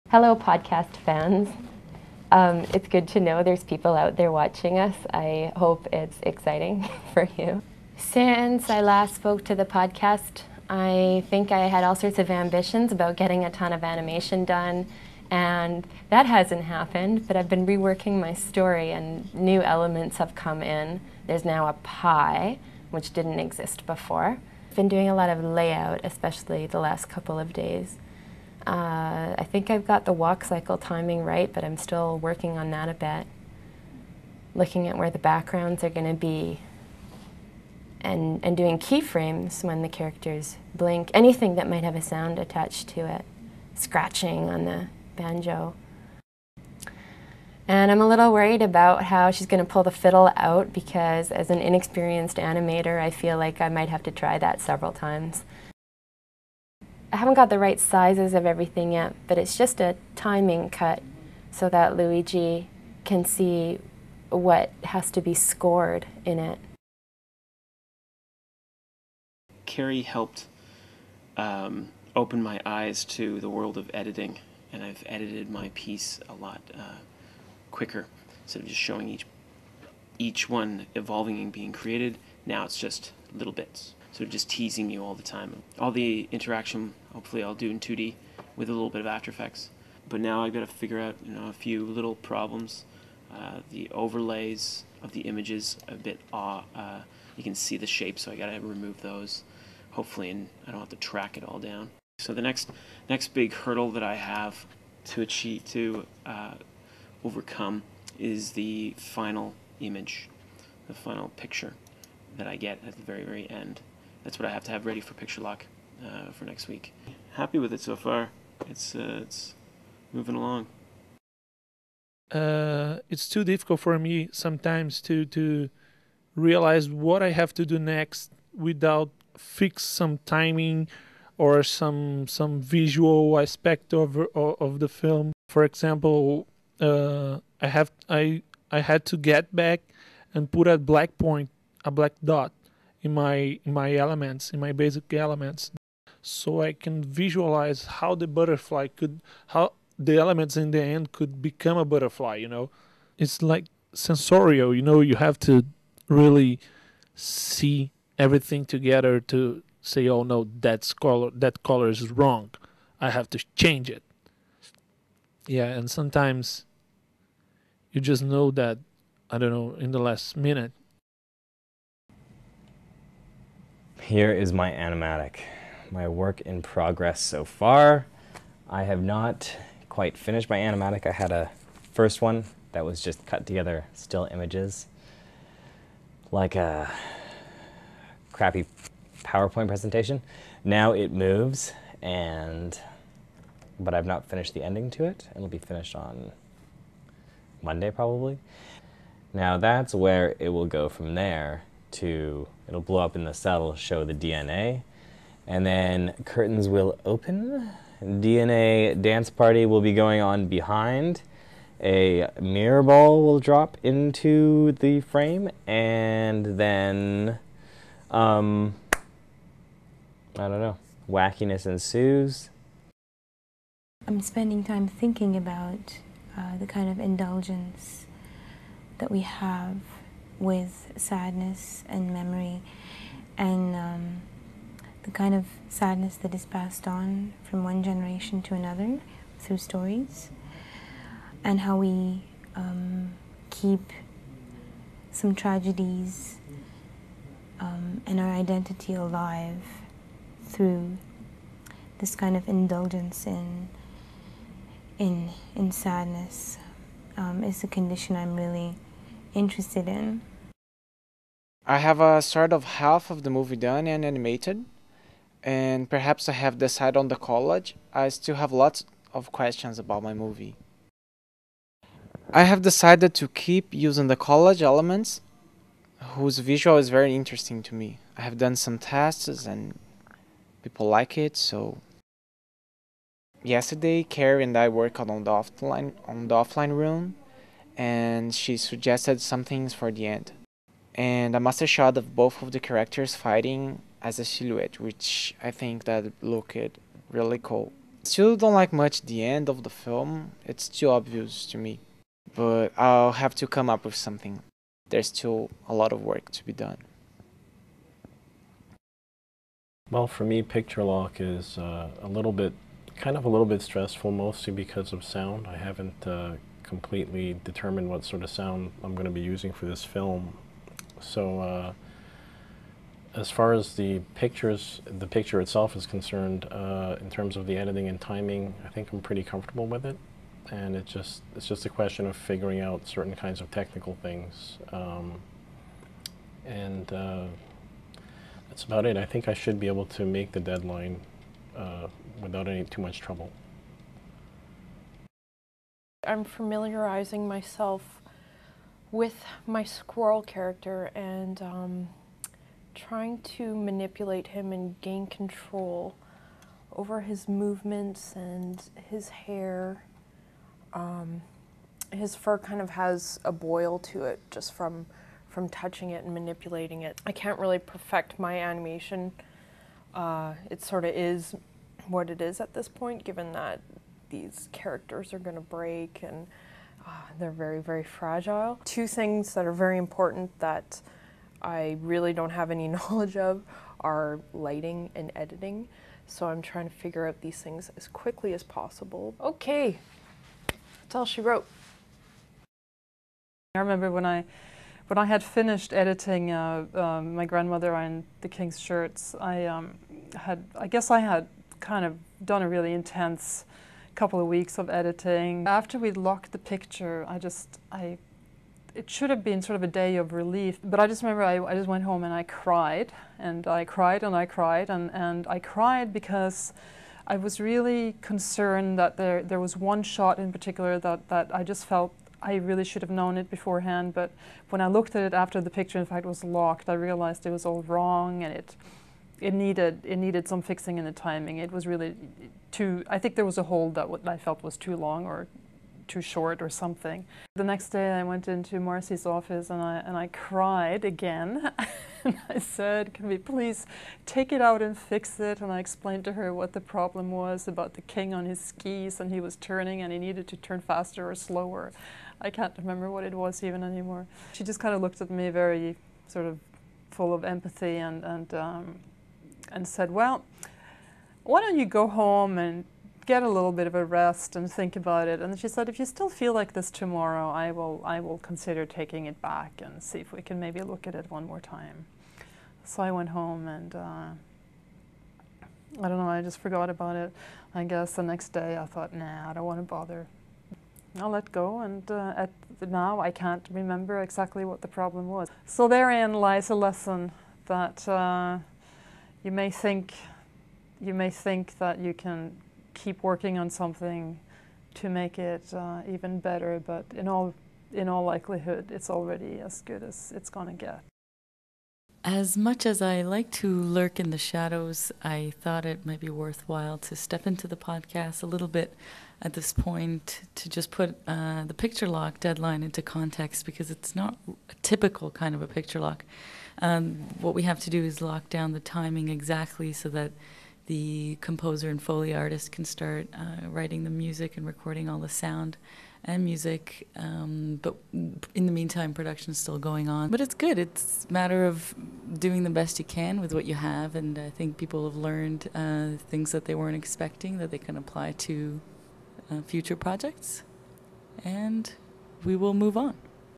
Hello, podcast fans. It's good to know there's people out there watching us. I hope it's exciting for you. Since I last spoke to the podcast, I think I had all sorts of ambitions about getting a ton of animation done, and that hasn't happened, but I've been reworking my story and new elements have come in. There's now a pie, which didn't exist before. I've been doing a lot of layout, especially the last couple of days. I think I've got the walk cycle timing right, but I'm still working on that a bit. Looking at where the backgrounds are going to be and doing keyframes when the characters blink. Anything that might have a sound attached to it. Scratching on the banjo. And I'm a little worried about how she's going to pull the fiddle out because as an inexperienced animator, I feel like I might have to try that several times. I haven't got the right sizes of everything yet, but it's just a timing cut so that Luigi can see what has to be scored in it. Carrie helped open my eyes to the world of editing, and I've edited my piece a lot quicker. Instead of just showing each one evolving and being created, now it's just little bits. So just teasing you all the time. All the interaction, hopefully I'll do in 2D with a little bit of After Effects. But now I've got to figure out, a few little problems. The overlays of the images a bit you can see the shape, so I got to remove those. Hopefully, and I don't have to track it all down. So the next big hurdle that I have to overcome is the final image, the final picture that I get at the very, very end. That's what I have to have ready for picture lock for next week. Happy with it so far. It's moving along. It's too difficult for me sometimes to realize what I have to do next without fix some timing or some visual aspect of the film. For example, I had to get back and put a black dot in my elements, in my basic elements, so I can visualize how the elements in the end could become a butterfly. It's like sensorial. You have to really see everything together to say, oh no, that color is wrong. I have to change it. Yeah, and sometimes you just know that, I don't know, in the last minute. Here is my animatic, my work in progress so far. I have not quite finished my animatic. I had a first one that was just cut together still images, like a crappy PowerPoint presentation. Now it moves, but I've not finished the ending to it. It'll be finished on Monday probably. Now that's where it will go from there to, it'll blow up in the cell, show the DNA, and then curtains will open. DNA dance party will be going on behind. A mirror ball will drop into the frame, and then, I don't know, wackiness ensues. I'm spending time thinking about the kind of indulgence that we have with sadness and memory, and the kind of sadness that is passed on from one generation to another through stories, and how we keep some tragedies and our identity alive through this kind of indulgence in sadness is a condition I'm really interested in. I have a sort of half of the movie done and animated, and perhaps I have decided on the collage. I still have lots of questions about my movie. I have decided to keep using the collage elements, whose visual is very interesting to me. I have done some tests and people like it, so... Yesterday, Carrie and I worked on the offline room, and she suggested some things for the end. And a master shot of both of the characters fighting as a silhouette, which I think that looked really cool. Still don't like much the end of the film. It's too obvious to me. But I'll have to come up with something. There's still a lot of work to be done. Well, for me, picture lock is a little bit stressful, mostly because of sound. I haven't completely determined what sort of sound I'm going to be using for this film. So as far as the picture itself is concerned, in terms of the editing and timing, I think I'm pretty comfortable with it. And it's just a question of figuring out certain kinds of technical things. That's about it. I think I should be able to make the deadline without too much trouble. I'm familiarizing myself with my squirrel character and trying to manipulate him and gain control over his movements and his hair. His fur kind of has a boil to it just from touching it and manipulating it. I can't really perfect my animation. It sort of is what it is at this point, given that these characters are going to break and they're very, very fragile. Two things that are very important that I really don't have any knowledge of are lighting and editing. So I'm trying to figure out these things as quickly as possible. Okay, that's all she wrote. I remember when I had finished editing My Grandmother and the King's Shirts, I guess I had kind of done a really intense couple of weeks of editing. After we'd locked the picture, it should have been sort of a day of relief, but I just remember I just went home and I cried, and I cried and I cried, and I cried because I was really concerned that there was one shot in particular that I just felt I really should have known it beforehand, but when I looked at it after the picture, in fact, was locked, I realized it was all wrong, and it needed some fixing in the timing. It was really I think there was a hold that what I felt was too long or too short or something. The next day I went into Marcy's office and I cried again. And I said, can we please take it out and fix it? And I explained to her what the problem was about the king on his skis, and he was turning and he needed to turn faster or slower. I can't remember what it was even anymore. She just kind of looked at me very sort of full of empathy and said, well, why don't you go home and get a little bit of a rest and think about it. And she said, if you still feel like this tomorrow, I will consider taking it back and see if we can maybe look at it one more time. So I went home and I don't know, I just forgot about it. I guess the next day I thought, nah, I don't want to bother. I'll let go, and now I can't remember exactly what the problem was. So therein lies a lesson that you may think that you can keep working on something to make it even better, but in all likelihood, it's already as good as it's going to get. As much as I like to lurk in the shadows, I thought it might be worthwhile to step into the podcast a little bit at this point to just put the picture lock deadline into context, because it's not a typical kind of a picture lock. What we have to do is lock down the timing exactly so that the composer and Foley artist can start writing the music and recording all the sound and music, but in the meantime, production's still going on. But it's good. It's a matter of doing the best you can with what you have, and I think people have learned things that they weren't expecting that they can apply to future projects, and we will move on.